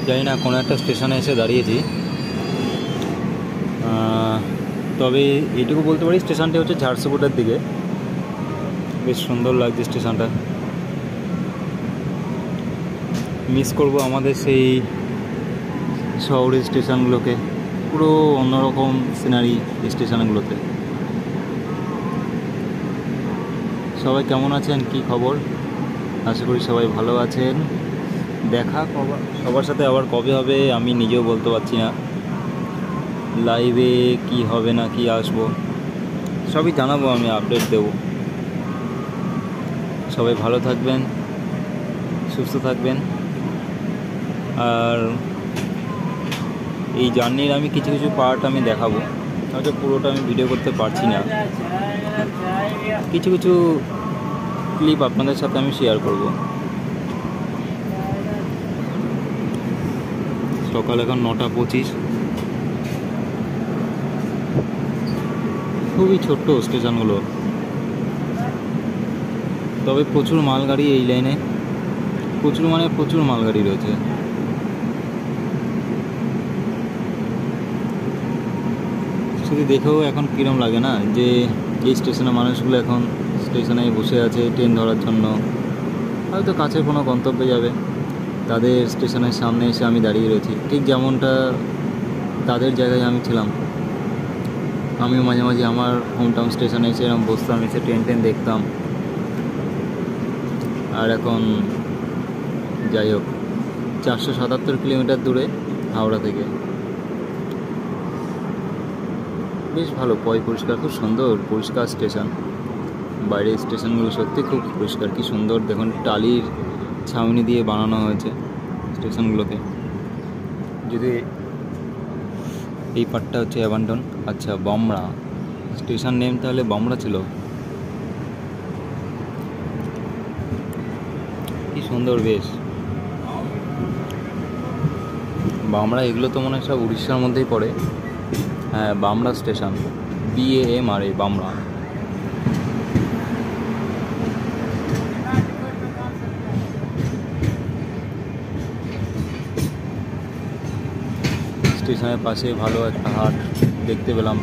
জানি না কোনো একটা স্টেশনে এসে দাঁড়িয়েছি, তবে এইটুকু বলতে পারি স্টেশনটি হচ্ছে ঝাড়সুগুড়ার দিকে। বেশ সুন্দর লাগছে স্টেশনটা। মিস করব আমাদের সেই শহরের স্টেশনগুলোকে, পুরো অন্যরকম সিনারি স্টেশনগুলোতে। সবাই কেমন আছেন, কি খবর? আশা করি সবাই ভালো আছেন। দেখা সবার সাথে আবার কবে হবে আমি নিজেও বলতে পারছি না। লাইভে কি হবে না কি আসবো সবই জানাবো, আমি আপডেট দেব। সবাই ভালো থাকবেন, সুস্থ থাকবেন। আর এই জার্নির আমি কিছু কিছু পার্ট আমি দেখাবো, হয়তো পুরোটা আমি ভিডিও করতে পারছি না। কিছু কিছু ক্লিপ আপনাদের সাথে আমি শেয়ার করব। সকাল এখন 9:25। খুবই ছোট্ট স্টেশনগুলো, তবে প্রচুর মালগাড়ি এই লাইনে, প্রচুর মালগাড়ি রয়েছে। শুধু দেখেও এখন কীরকম লাগে না, যে এই স্টেশনে মানুষগুলো এখন স্টেশনে বসে আছে ট্রেন ধরার জন্য, হয়তো কাছের কোনো গন্তব্যে যাবে। তাদের স্টেশনের সামনে এসে আমি দাঁড়িয়ে রয়েছি, ঠিক যেমনটা তাদের জায়গায় আমি ছিলাম। আমিও মাঝে মাঝে আমার হোম টাউন স্টেশনে এসে এরকম বসতাম, এসে ট্রেন দেখতাম। আর এখন যাই হোক, 477 কিলোমিটার দূরে হাওড়া থেকে। বেশ ভালো, পরিষ্কার, খুব সুন্দর পরিষ্কার স্টেশন। বাইরের স্টেশনগুলো সত্যি খুব পরিষ্কার, কি সুন্দর দেখুন, টালির ছাউনি দিয়ে বানানো হয়েছে স্টেশনগুলোকে। যদি এই পার্টটা হচ্ছে অ্যাবান্ডন, আচ্ছা বামরা স্টেশন নেম, তাহলে বামরা ছিল। কি সুন্দর, বেশ বামরা, এগুলো তো মনে হয় সব উড়িষ্যার মধ্যেই পড়ে। হ্যাঁ, বামরা স্টেশন, BAMRA, বামরা। স্টেশনের পাশে ভালো একটা হাট দেখতে পেলাম।